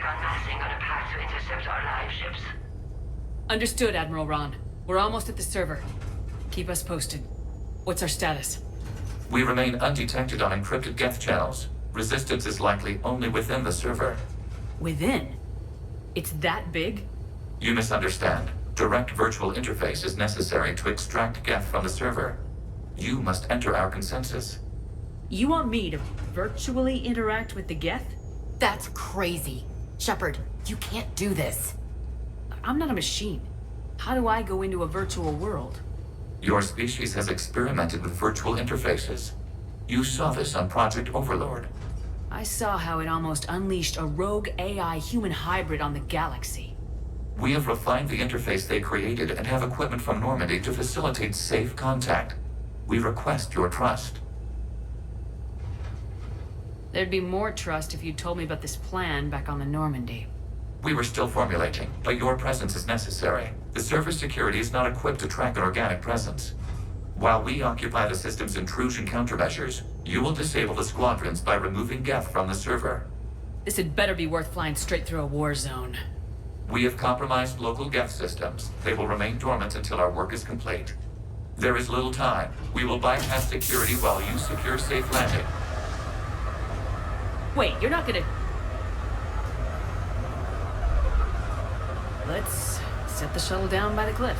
en massing on a path to intercept our live ships. Understood, Admiral Ron. We're almost at the server. Keep us posted. What's our status? We remain undetected on encrypted Geth channels. Resistance is likely only within the server. Within? It's that big? You misunderstand. Direct virtual interface is necessary to extract Geth from the server. You must enter our consensus. You want me to virtually interact with the Geth? That's crazy. Shepard, you can't do this. I'm not a machine. How do I go into a virtual world? Your species has experimented with virtual interfaces. You saw this on Project Overlord. I saw how it almost unleashed a rogue AI human hybrid on the galaxy. We have refined the interface they created and have equipment from Normandy to facilitate safe contact. We request your trust. There'd be more trust if you'd told me about this plan back on the Normandy. We were still formulating, but your presence is necessary. The server's security is not equipped to track an organic presence. While we occupy the system's intrusion countermeasures, you will disable the Squadrons by removing Geth from the server. This had better be worth flying straight through a war zone. We have compromised local Geth systems. They will remain dormant until our work is complete. There is little time. We will bypass security while you secure safe landing. Wait, you're not gonna... Let's set the shuttle down by the cliff.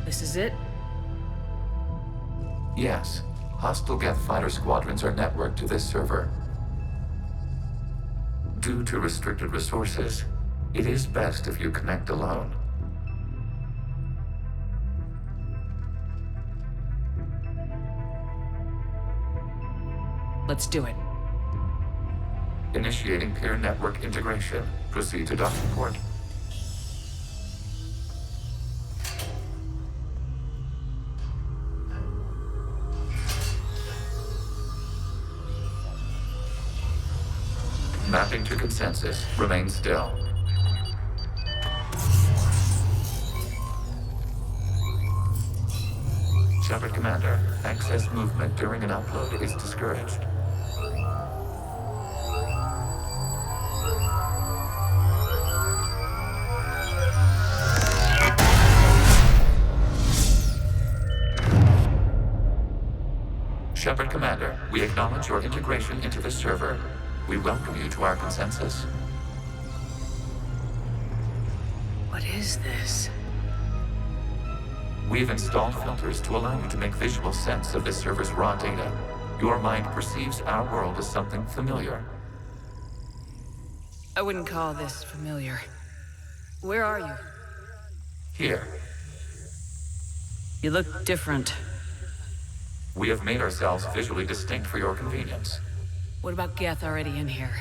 This is it? Yes. Hostile Geth fighter squadrons are networked to this server. Due to restricted resources, it is best if you connect alone. Let's do it. Initiating peer network integration. Proceed to docking port. Mapping to consensus. Remain still. Shepard Commander, access movement during an upload is discouraged. Shepard Commander, we acknowledge your integration into the server. We welcome you to our consensus. What is this? We've installed filters to allow you to make visual sense of this server's raw data. Your mind perceives our world as something familiar. I wouldn't call this familiar. Where are you? Here, You look different. we have made ourselves visually distinct for your convenience. What about Geth already in here?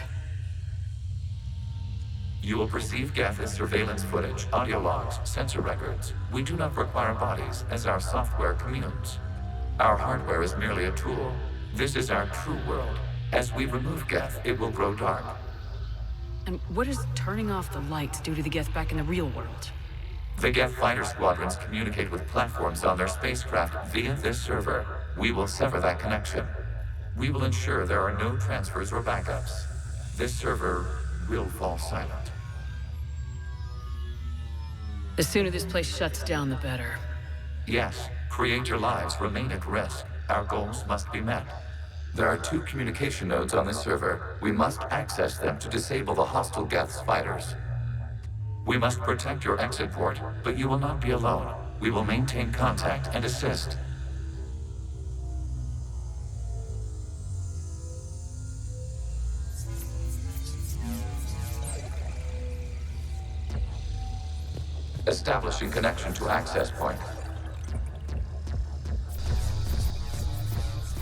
You will perceive Geth as surveillance footage, audio logs, sensor records. We do not require bodies, as our software communes. Our hardware is merely a tool. This is our true world. As we remove Geth, it will grow dark. And what does turning off the lights do to the Geth back in the real world? The Geth fighter squadrons communicate with platforms on their spacecraft via this server. We will sever that connection. We will ensure there are no transfers or backups. This server will fall silent. The sooner this place shuts down, the better. Yes, creator lives remain at risk. Our goals must be met. There are 2 communication nodes on this server. We must access them to disable the hostile Geth's fighters. We must protect your exit port, but you will not be alone. We will maintain contact and assist. Establishing connection to access point.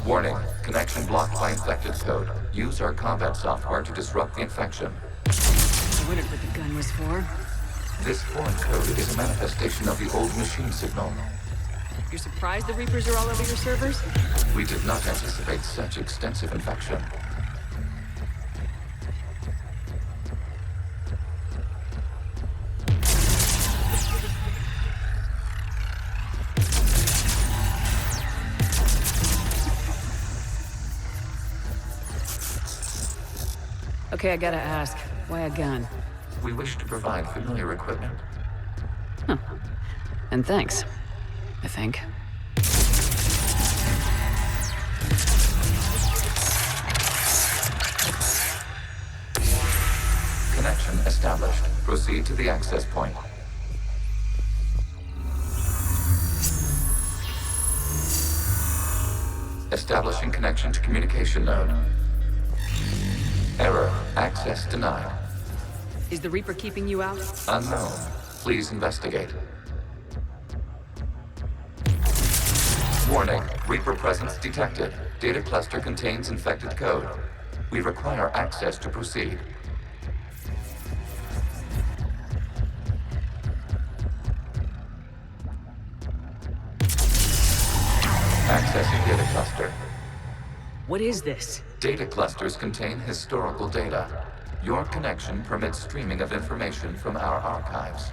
Warning, connection blocked by infected code. Use our combat software to disrupt the infection. I wondered what the gun was for. This foreign code is a manifestation of the old machine signal. You're surprised the Reapers are all over your servers? We did not anticipate such extensive infection. Okay, I gotta ask, why a gun? We wish to provide familiar equipment. And thanks, I think. Connection established. Proceed to the access point. Establishing connection to communication node. Error. Access denied. Is the Reaper keeping you out? Unknown. Please investigate. Warning. Reaper presence detected. Data cluster contains infected code. We require access to proceed. Accessing data cluster. What is this? Data clusters contain historical data. Your connection permits streaming of information from our archives.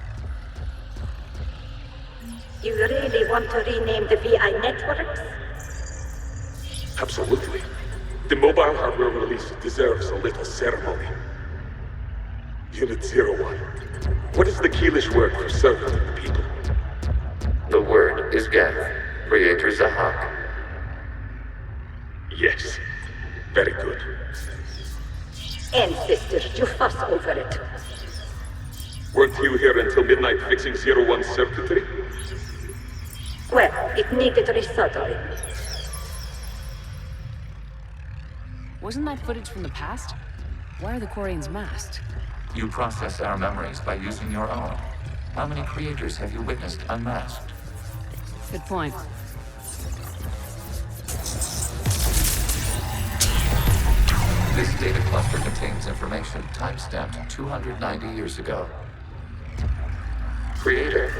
You really want to rename the VI networks? Absolutely. The mobile hardware release deserves a little ceremony. Unit 01. What is the Keelish word for servant of the people? The word is Geth. Creator Zahak. Yes. Very good. Ancestors, you fuss over it. Weren't you here until midnight fixing 01's circuitry? Well, it needed resoldering. Wasn't that footage from the past? Why are the Quarians masked? You process our memories by using your own. How many creators have you witnessed unmasked? Good point. This data cluster contains information timestamped 290 years ago. Creator,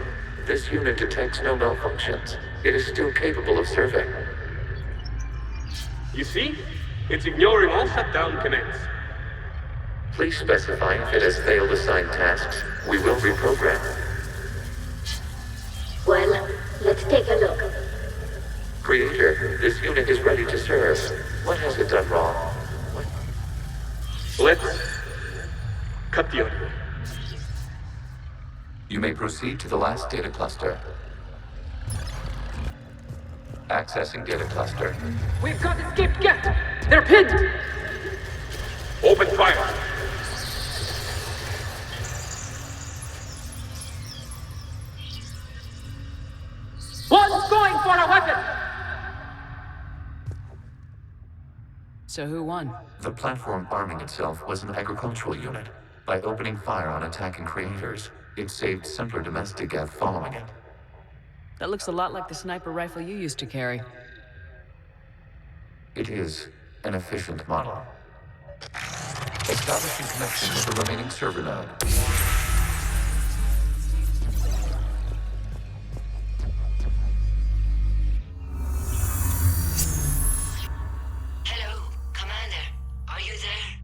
this unit detects no malfunctions. It is still capable of serving. You see? It's ignoring all shutdown connects. Please specify if it has failed assigned tasks. We will reprogram. Well, let's take a look. Creator, this unit is ready to serve. What has it done wrong? Let's cut the audio. You may proceed to the last data cluster. Accessing data cluster. We've got escaped Geth! They're pinned! Open fire. One's going for a weapon! So who won? The platform arming itself was an agricultural unit. By opening fire on attacking creators, it saved simpler domestic Geth following it. That looks a lot like the sniper rifle you used to carry. It is an efficient model. Establishing connection with the remaining server node. Hello, Commander. Are you there?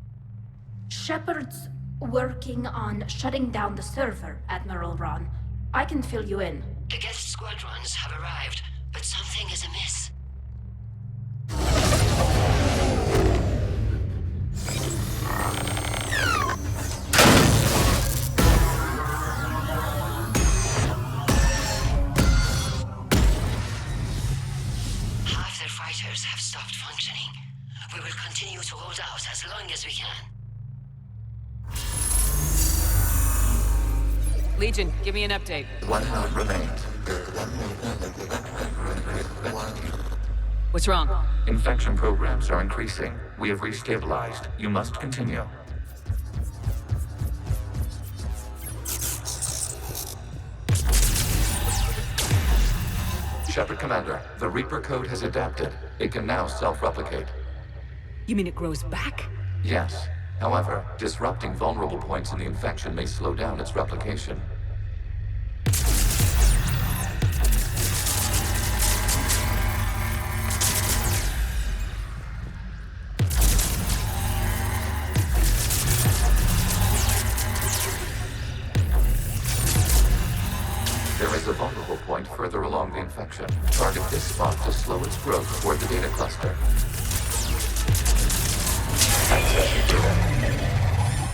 Shepard's working on shutting down the server, Admiral Ron. I can fill you in. The Geth Squadrons have arrived, but something is amiss. stopped functioning. We will continue to hold out as long as we can. Legion, give me an update. One node remains. What's wrong? Infection programs are increasing. We have restabilized. You must continue. Shepard Commander, the Reaper code has adapted. It can now self-replicate. You mean it grows back? Yes. However, disrupting vulnerable points in the infection may slow down its replication. There is a vulnerable point further along the infection. Target this spot to slow its growth toward the data cluster. Access data.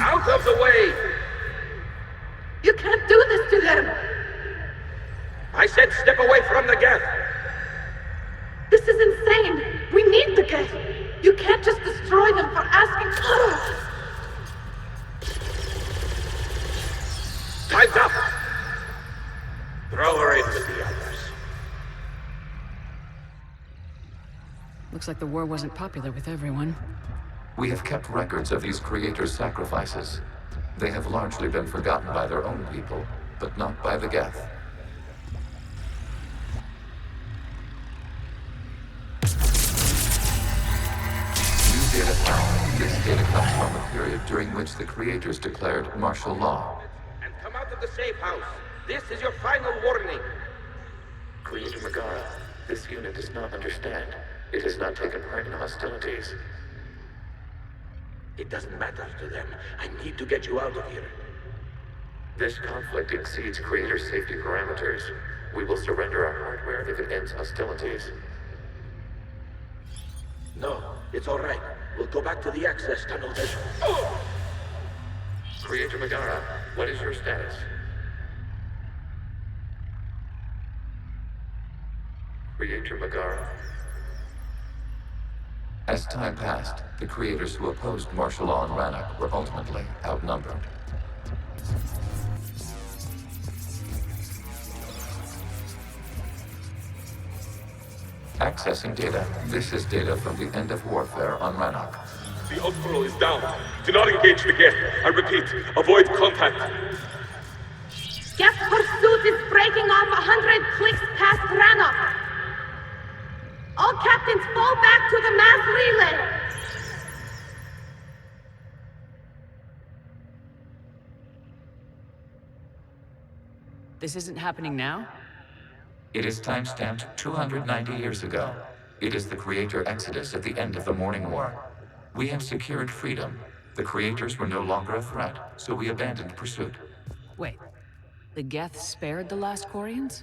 Out of the way! You can't do this to them! I said step away from the Geth! This is insane! We need the Geth! You can't just destroy them for asking. Time's up! Throw her in with the others. Looks like the war wasn't popular with everyone. We have kept records of these creators' sacrifices. They have largely been forgotten by their own people, but not by the Geth. New data found. This data comes from a period during which the creators declared martial law. And come out of the safe house. This is your final warning. Creator Megara, this unit does not understand. It has not taken part in hostilities. It doesn't matter to them. I need to get you out of here. This conflict exceeds Creator's safety parameters. We will surrender our hardware if it ends hostilities. No, it's all right. We'll go back to the access tunnel then. Creator Megara, what is your status? Creator Megara. As time passed, the creators who opposed martial law in Rannoch were ultimately outnumbered. Accessing data. This is data from the end of warfare on Rannoch. The Ultrawide is down. Do not engage the Geth. I repeat, avoid contact. Geth pursuit is breaking off 100 clicks past Rannoch. All captains fall back to the mass relay! This isn't happening now? It is timestamped 290 years ago. It is the Creator Exodus at the end of the Morning War. We have secured freedom. The Creators were no longer a threat, so we abandoned pursuit. Wait, the Geth spared the last Quarians?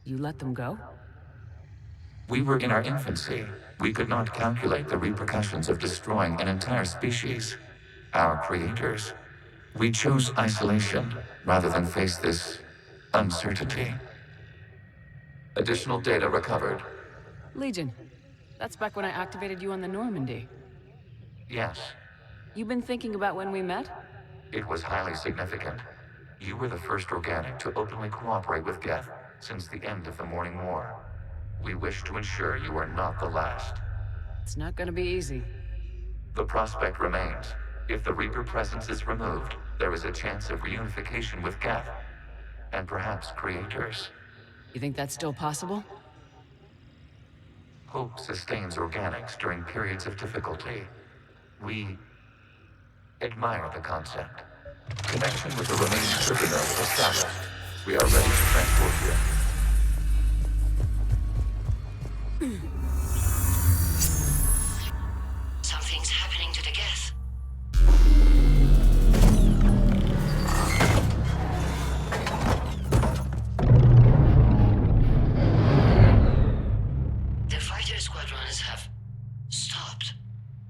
You let them go? We were in our infancy. We could not calculate the repercussions of destroying an entire species. Our creators. We chose isolation rather than face this uncertainty. Additional data recovered. Legion, that's back when I activated you on the Normandy. Yes, You've been thinking about when we met? it was highly significant. You were the first organic to openly cooperate with Geth since the end of the Morning War. We wish to ensure you are not the last. It's not gonna be easy. The prospect remains. If the Reaper presence is removed, there is a chance of reunification with Geth. And perhaps creators. You think that's still possible? Hope sustains organics during periods of difficulty. We admire the concept. Connection with the remaining trigger node established. We are ready to transport you. Something's happening to the Geth. The fighter squadrons have stopped,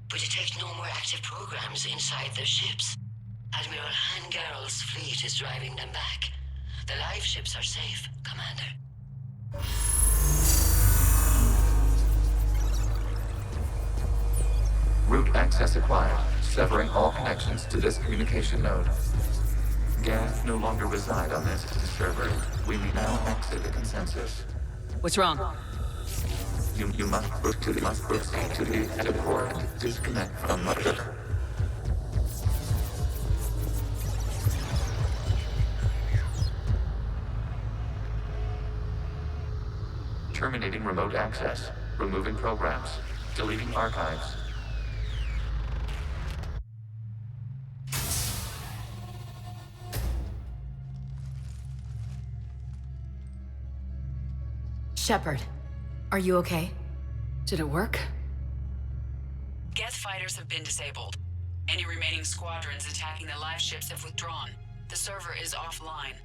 but detect no more active programs inside their ships. Admiral Hangarl's fleet is driving them back. The live ships are safe, Commander. Route access acquired, severing all connections to this communication node. Geth no longer reside on this server. We may now exit the consensus. What's wrong? You must proceed to the active core and disconnect from Mother. Terminating remote access. Removing programs. Deleting archives. Shepard, are you okay? Did it work? Geth fighters have been disabled. Any remaining squadrons attacking the live ships have withdrawn. The server is offline.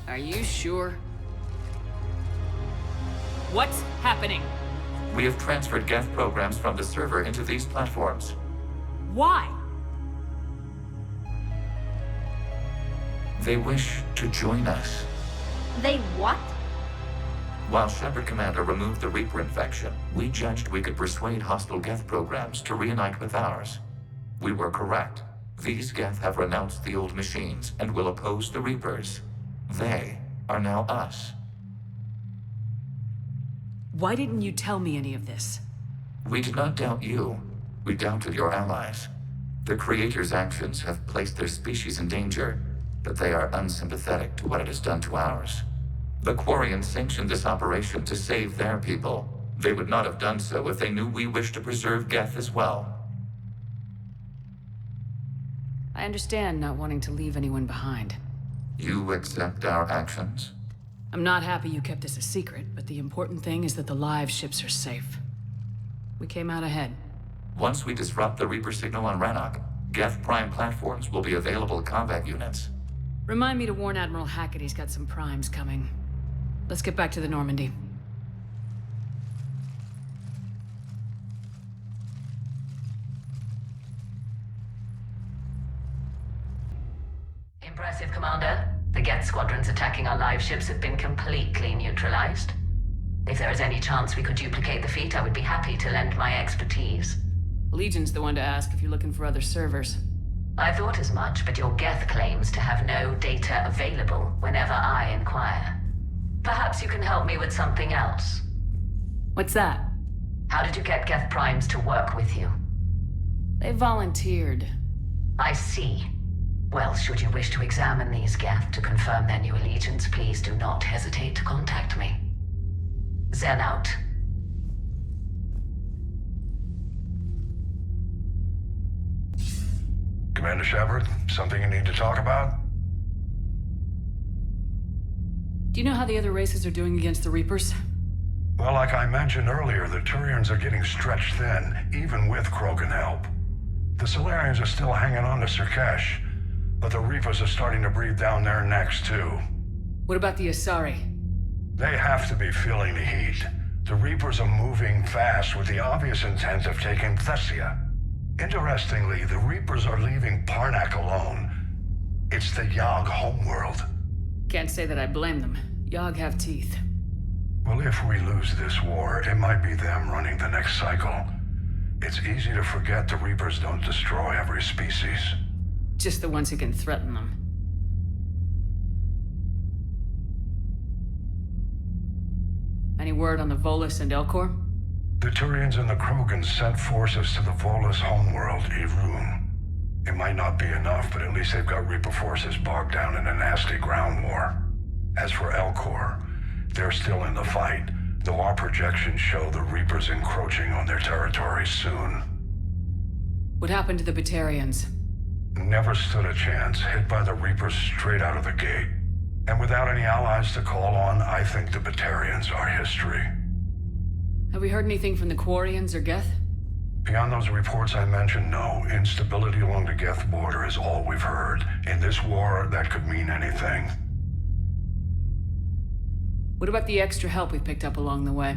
Are you sure? What's happening? We have transferred Geth programs from the server into these platforms. Why? They wish to join us. They what? While Shepard Commander removed the Reaper infection, we judged we could persuade hostile Geth programs to reunite with ours. We were correct. These Geth have renounced the old machines and will oppose the Reapers. They are now us. Why didn't you tell me any of this? We did not doubt you. We doubted your allies. The Creator's actions have placed their species in danger, but they are unsympathetic to what it has done to ours. The Quarians sanctioned this operation to save their people. They would not have done so if they knew we wished to preserve Geth as well. I understand not wanting to leave anyone behind. You accept our actions? I'm not happy you kept this a secret, but the important thing is that the live ships are safe. We came out ahead. Once we disrupt the Reaper signal on Rannoch, Geth Prime platforms will be available combat units. Remind me to warn Admiral Hackett he's got some primes coming. Let's get back to the Normandy. Impressive, Commander. The Geth squadrons attacking our live ships have been completely neutralized. If there is any chance we could duplicate the feat, I would be happy to lend my expertise. Legion's the one to ask if you're looking for other servers. I thought as much, but your Geth claims to have no data available whenever I inquire. Perhaps you can help me with something else. What's that? How did you get Geth Primes to work with you? They volunteered. I see. Well, should you wish to examine these Geth to confirm their new allegiance, please do not hesitate to contact me. Zen out. Commander Shepard, something you need to talk about? Do you know how the other races are doing against the Reapers? Well, like I mentioned earlier, the Turians are getting stretched thin, even with Krogan help. The Solarians are still hanging on to Sirkesh, but the Reapers are starting to breathe down their necks, too. What about the Asari? They have to be feeling the heat. The Reapers are moving fast with the obvious intent of taking Thessia. Interestingly, the Reapers are leaving Parnak alone. It's the Yogg homeworld. Can't say that I blame them. Yogg have teeth. Well, if we lose this war, it might be them running the next cycle. It's easy to forget the Reapers don't destroy every species. Just the ones who can threaten them. Any word on the Volus and Elcor? The Turians and the Krogan sent forces to the Volus homeworld, Irun. It might not be enough, but at least they've got Reaper forces bogged down in a nasty ground war. As for Elcor, they're still in the fight, though our projections show the Reapers encroaching on their territory soon. What happened to the Batarians? Never stood a chance, hit by the Reapers straight out of the gate. And without any allies to call on, I think the Batarians are history. Have we heard anything from the Quarians or Geth? Beyond those reports I mentioned, no. Instability along the Geth border is all we've heard. In this war, that could mean anything. What about the extra help we picked up along the way?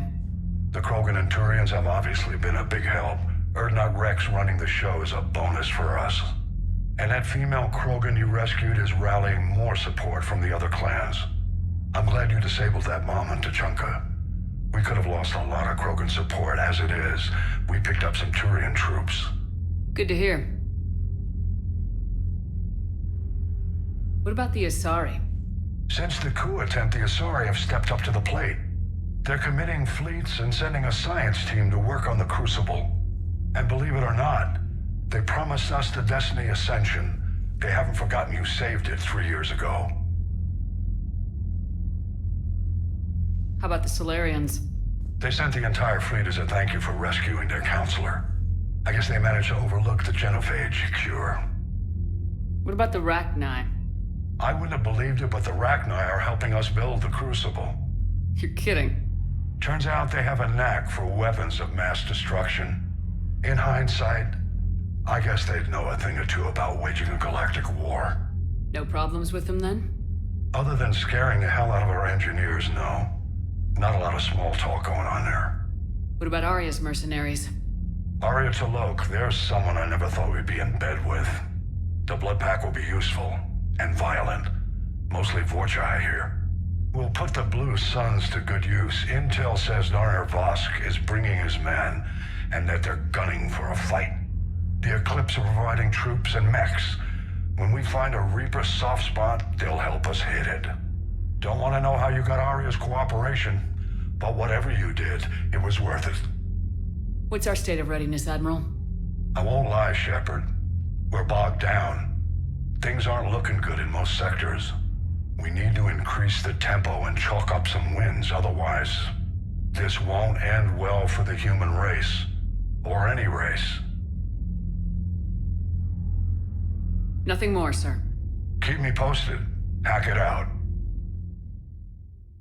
The Krogan and Turians have obviously been a big help. Urdnot Rex running the show is a bonus for us. And that female Krogan you rescued is rallying more support from the other clans. I'm glad you disabled that mom in Tachanka. We could have lost a lot of Krogan support. As it is, we picked up some Turian troops. Good to hear. What about the Asari? Since the coup attempt, the Asari have stepped up to the plate. They're committing fleets and sending a science team to work on the Crucible. And believe it or not, they promised us the Destiny Ascension. They haven't forgotten you saved it 3 years ago. How about the Solarians? They sent the entire fleet as a thank you for rescuing their counselor. I guess they managed to overlook the genophage cure. What about the Rachni? I wouldn't have believed it, but the Rachni are helping us build the Crucible. You're kidding. Turns out they have a knack for weapons of mass destruction. In hindsight, I guess they'd know a thing or two about waging a galactic war. No problems with them then? Other than scaring the hell out of our engineers, no. Not a lot of small talk going on there. What about Arya's mercenaries? Arya T'Lok, there's someone I never thought we'd be in bed with. The Blood Pack will be useful, and violent. Mostly Vorcha, I hear. We'll put the Blue Suns to good use. Intel says Narner Vosk is bringing his men, and that they're gunning for a fight. The Eclipse are providing troops and mechs. When we find a Reaper soft spot, they'll help us hit it. Don't want to know how you got Arya's cooperation, but whatever you did, it was worth it. What's our state of readiness, Admiral? I won't lie, Shepard. We're bogged down. Things aren't looking good in most sectors. We need to increase the tempo and chalk up some wins, otherwise, this won't end well for the human race. Or any race. Nothing more, sir. Keep me posted. Hack it out.